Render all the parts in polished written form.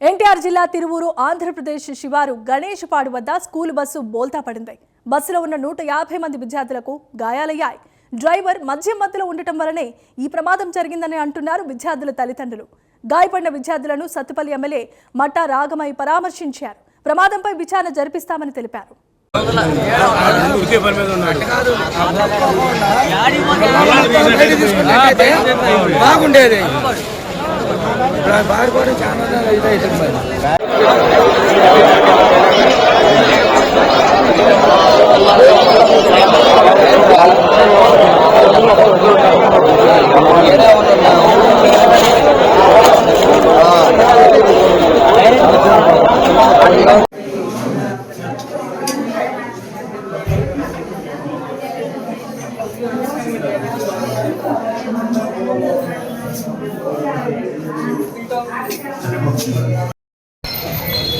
ఎన్టీఆర్ జిల్లా తిరువూరు ఆంధ్రప్రదేశ్ శివారు గణేశపాడు వద్ద స్కూల్ బస్సు బోల్తా పడింది. బస్సులో ఉన్న 150 మంది విద్యార్థులకు గాయాలయ్యాయి. డ్రైవర్ మధ్యలో ఉండటం వల్లనే ఈ ప్రమాదం జరిగిందని అంటున్నారు విద్యార్థుల తల్లిదండ్రులు. గాయపడిన విద్యార్థులను సత్తుపల్లి ఎమ్మెల్యే మట్టా రాగమయ్య పరామర్శించారు. ప్రమాదంపై విచారణ జరిపిస్తామని తెలిపారు. బాగుండేది బాగా కూడా చాలా ఇదైతుంది.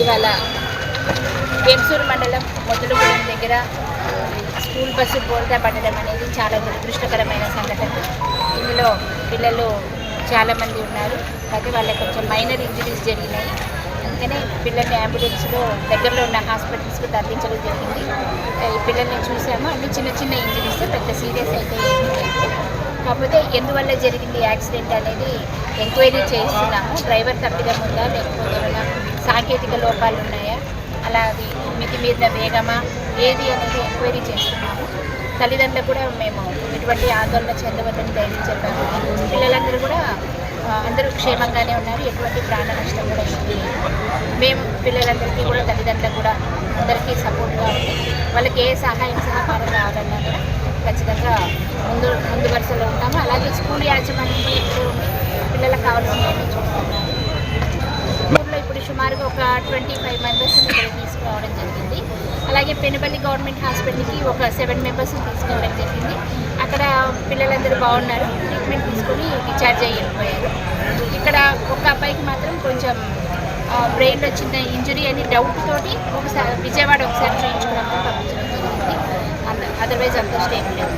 ఇవాళ వేంసూరు మండలం మొదలుగూడెం దగ్గర స్కూల్ బస్సు బోల్తా పడడం అనేది చాలా దురదృష్టకరమైన సంఘటన. ఇందులో పిల్లలు చాలామంది ఉన్నారు. అయితే వాళ్ళకి కొంచెం మైనర్ ఇంజరీస్ జరిగినాయి. అందుకనే పిల్లల్ని అంబులెన్స్లో దగ్గరలో ఉన్న హాస్పిటల్స్కి తరలించడం జరిగింది. ఈ పిల్లల్ని చూసాము, అన్ని చిన్న చిన్న ఇంజరీస్, పెద్ద సీరియస్ అయితే ఏమీ లేదు. కాకపోతే ఎందువల్ల జరిగింది యాక్సిడెంట్ అనేది ఎంక్వైరీ చేస్తున్నాము. డ్రైవర్ తప్పిదం ఉందా, లేకపోతే ఏమైనా సాంకేతిక లోపాలు ఉన్నాయా, అలా అది మితిమీరిన వేగమా, ఏది అనేది ఎంక్వైరీ చేస్తున్నాము. తల్లిదండ్రులు కూడా మేము ఎటువంటి ఆందోళన చెందవద్దని ధైర్యం చెప్పాము. పిల్లలందరూ కూడా అందరూ క్షేమంగానే ఉన్నారు. ఎటువంటి ప్రాణ నష్టం కూడా ఉంది. మేము పిల్లలందరికీ కూడా తల్లిదండ్రులకు కూడా అందరికీ సపోర్ట్గా ఉంది. వాళ్ళకి ఏ సహాయం సహకారం కావాలన్నా కూడా ఖచ్చితంగా ముందు వరుసలో ఉంటాము. అలాగే స్కూల్ యాజమాన్యం కూడా ఎప్పుడు ఉండి పిల్లలకు కావాల్సినవన్నీ చూస్తున్నాము. స్కూల్లో ఇప్పుడు సుమారుగా ఒక 25 మెంబర్స్ని ఇక్కడ తీసుకురావడం జరిగింది. అలాగే పెనుపల్లి గవర్నమెంట్ హాస్పిటల్కి ఒక 7 మెంబర్స్ని తీసుకురావడం జరిగింది. అక్కడ పిల్లలందరూ బాగున్నారు, ట్రీట్మెంట్ తీసుకొని డిశ్చార్జ్ అయ్యి వెళ్ళిపోయారు. ఇక్కడ ఒక అబ్బాయికి మాత్రం కొంచెం బ్రెయిన్లో చిన్న ఇంజరీ అని డౌట్ తోటి ఒకసారి విజయవాడ ఒకసారి చూయించుకోవడానికి పంపించడం జరిగింది. అదర్వైజ్ అంతా స్టేబుల్ లేదు.